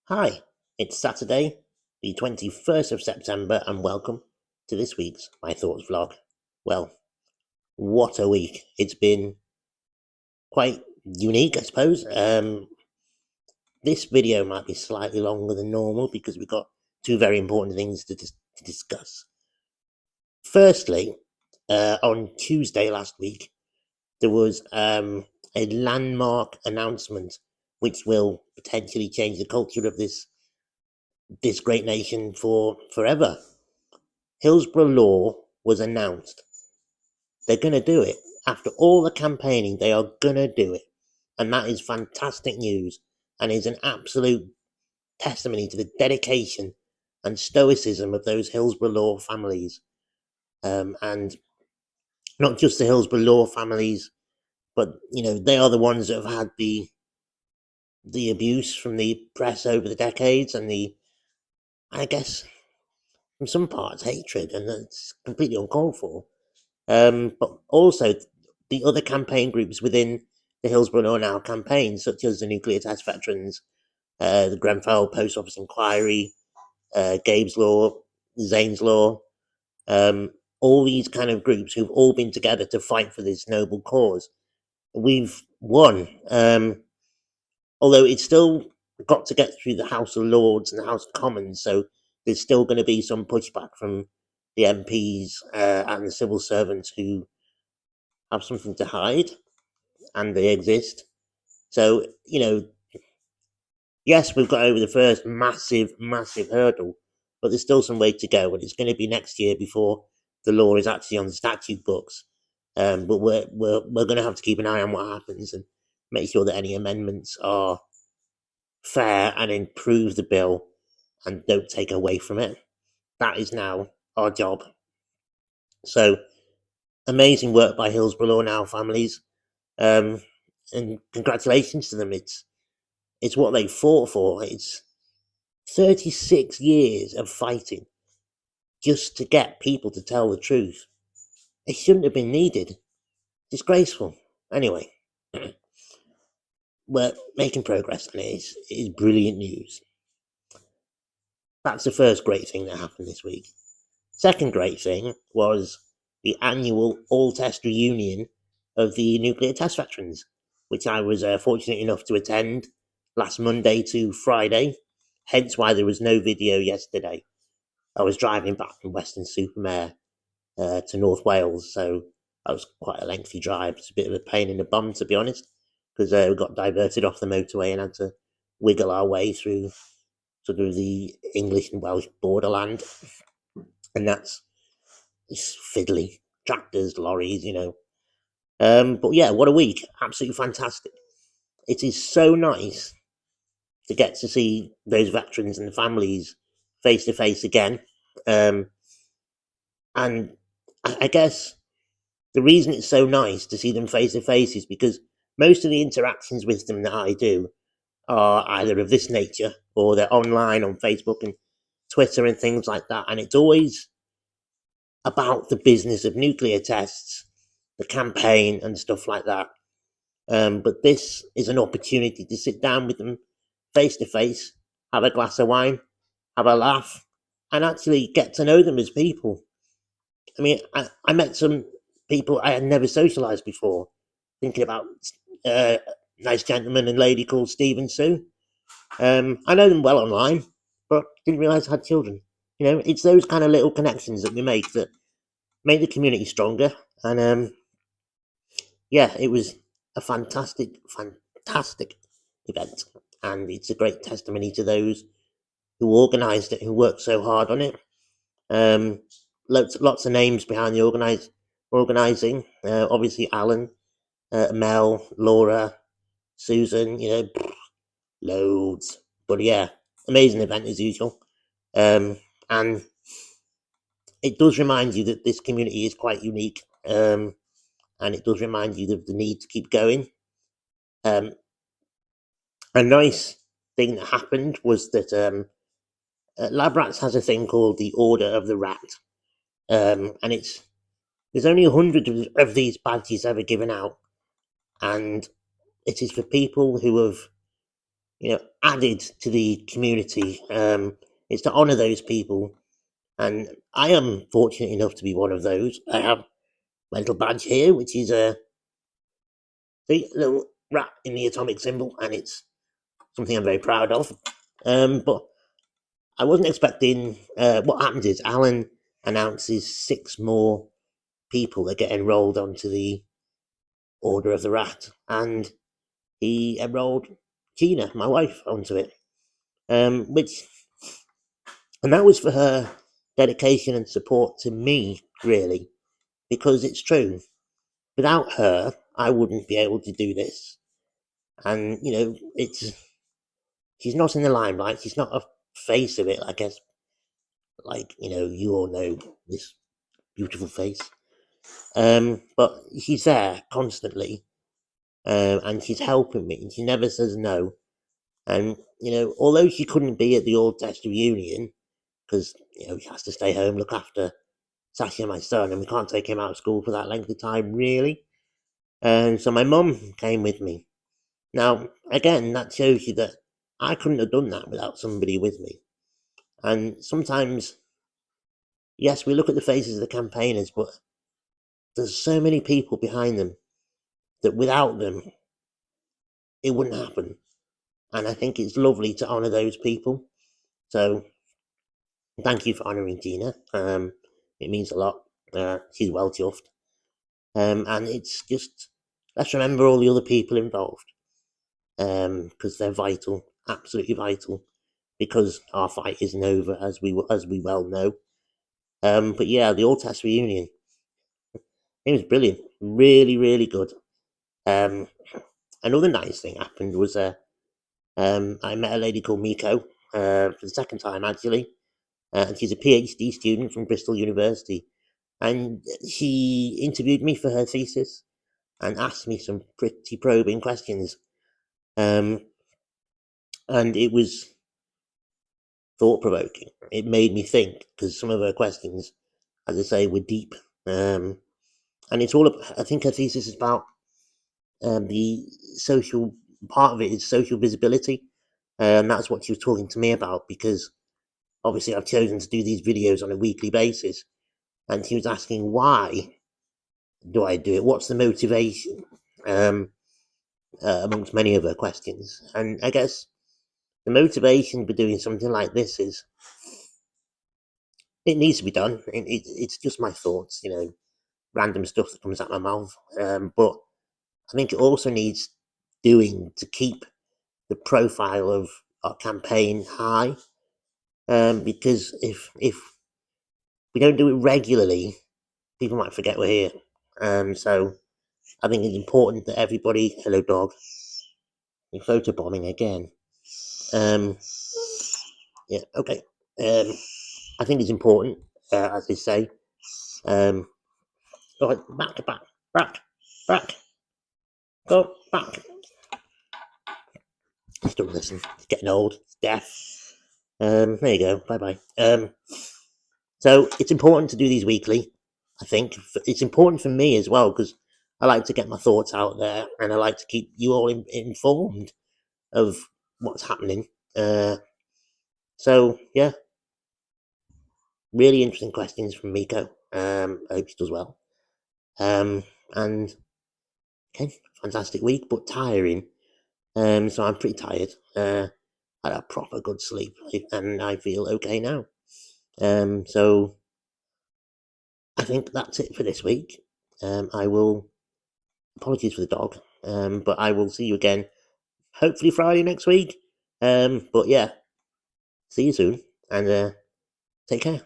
Hi, it's Saturday, the 21st of September, and welcome to this week's My Thoughts vlog. Well, what a week. It's been quite unique, I suppose. This video might be slightly longer than normal because we've got two very important things to discuss. Firstly, on Tuesday last week, there was a landmark announcement which will potentially change the culture of this great nation for forever. Hillsborough law was announced. They're going to do it. After all the campaigning, they are going to do it. And that is fantastic news and is an absolute testimony to the dedication and stoicism of those Hillsborough law families. And not just the Hillsborough law families, but, they are the ones that have had the abuse from the press over the decades and I guess, in some parts, hatred, and that's completely uncalled for. But also the other campaign groups within the Hillsborough Law Now campaign, such as the Nuclear Test Veterans, the Grenfell Post Office Inquiry, Gabe's Law, Zane's Law, all these kind of groups who've all been together to fight for this noble cause. We've won, although it's still got to get through the House of Lords and the House of Commons, so there's still going to be some pushback from the MPs and the civil servants who have something to hide, and they exist. So, yes, we've got over the first massive hurdle, but there's still some way to go, and it's going to be next year before the law is actually on the statute books. But we're going to have to keep an eye on what happens and make sure that any amendments are fair and improve the bill and don't take away from it. That is now our job. So, amazing work by Hillsborough Law Now families, and congratulations to them. It's what they fought for. It's 36 years of fighting just to get people to tell the truth. It shouldn't have been needed. Disgraceful. Anyway, we're making progress, and it is brilliant news. That's the first great thing that happened this week. Second great thing was the annual all-test reunion of the nuclear test veterans, which I was fortunate enough to attend last Monday to Friday, hence why there was no video yesterday. I was driving back from Weston-super-Mare to North Wales, so that was quite a lengthy drive. It's a bit of a pain in the bum, to be honest, because we got diverted off the motorway and had to wiggle our way through sort of the English and Welsh borderland, and it's fiddly. Tractors, lorries, But yeah, what a week. Absolutely fantastic. It is so nice to get to see those veterans and the families face to face again. And I guess the reason it's so nice to see them face to face is because most of the interactions with them that I do are either of this nature or they're online on Facebook and Twitter and things like that. And it's always about the business of nuclear tests, the campaign and stuff like that. But this is an opportunity to sit down with them face to face, have a glass of wine, have a laugh, and actually get to know them as people. I mean, I met some people I had never socialised before, thinking about a nice gentleman and lady called Steve and Sue. I know them well online, but didn't realise I had children. It's those kind of little connections that we make that make the community stronger. And yeah, it was a fantastic event, and it's a great testimony to those who organised it, who worked so hard on it. Lots of names behind the organising. Obviously, Alan, Mel, Laura, Susan. Loads. But yeah, amazing event as usual. And it does remind you that this community is quite unique. And it does remind you of the need to keep going. A nice thing that happened was that Lab Rats has a thing called the Order of the Rat, and there's only 100 of these badges ever given out, and it is for people who have, added to the community. It's to honour those people, and I am fortunate enough to be one of those. I have my little badge here, which is a little rat in the atomic symbol, and it's something I'm very proud of. But I wasn't expecting. What happens is Alan announces 6 more people that get enrolled onto the Order of the Rat, and he enrolled Gina, my wife, onto it. And that was for her dedication and support to me, really, because it's true. Without her, I wouldn't be able to do this. And she's not in the limelight. She's not a face of it, I guess. Like you all know this beautiful face. But she's there constantly, and she's helping me. And she never says no. And although she couldn't be at the Old Test reunion because she has to stay home, look after Sashi and my son, and we can't take him out of school for that length of time, really. And so my mum came with me. Now, again, that shows you that I couldn't have done that without somebody with me. And sometimes, yes, we look at the faces of the campaigners, but there's so many people behind them that without them, it wouldn't happen. And I think it's lovely to honour those people. So, thank you for honouring Gina. It means a lot. She's well chuffed. And it's just, let's remember all the other people involved. Because they're vital, absolutely vital. Because our fight isn't over, as we well know. But yeah, the All Test reunion, it was brilliant, really, really good. Another nice thing happened was I met a lady called Miko for the second time actually, and she's a PhD student from Bristol University, and she interviewed me for her thesis and asked me some pretty probing questions, and it was thought-provoking. It made me think, because some of her questions, as I say, were deep. And it's all about, I think her thesis is about the social part of it is social visibility. And that's what she was talking to me about, because obviously I've chosen to do these videos on a weekly basis. And she was asking, why do I do it? What's the motivation? Amongst many of her questions. And I guess the motivation for doing something like this is, it needs to be done. It's just my thoughts, random stuff that comes out my mouth. But I think it also needs doing to keep the profile of our campaign high. Because if we don't do it regularly, people might forget we're here. So I think it's important that everybody, hello dog, you're photobombing again. Yeah, okay. I think it's important, as they say. All right, back. Go back. Just don't listen. It's getting old. It's deaf. There you go. Bye. So it's important to do these weekly. I think it's important for me as well, because I like to get my thoughts out there, and I like to keep you all informed of what's happening. So yeah, really interesting questions from Miko. I hope she does well. And okay, fantastic week, but tiring. So I'm pretty tired. I had a proper good sleep, and I feel okay now. So I think that's it for this week. I will, apologies for the dog, but I will see you again, hopefully Friday next week. But yeah, see you soon, and take care.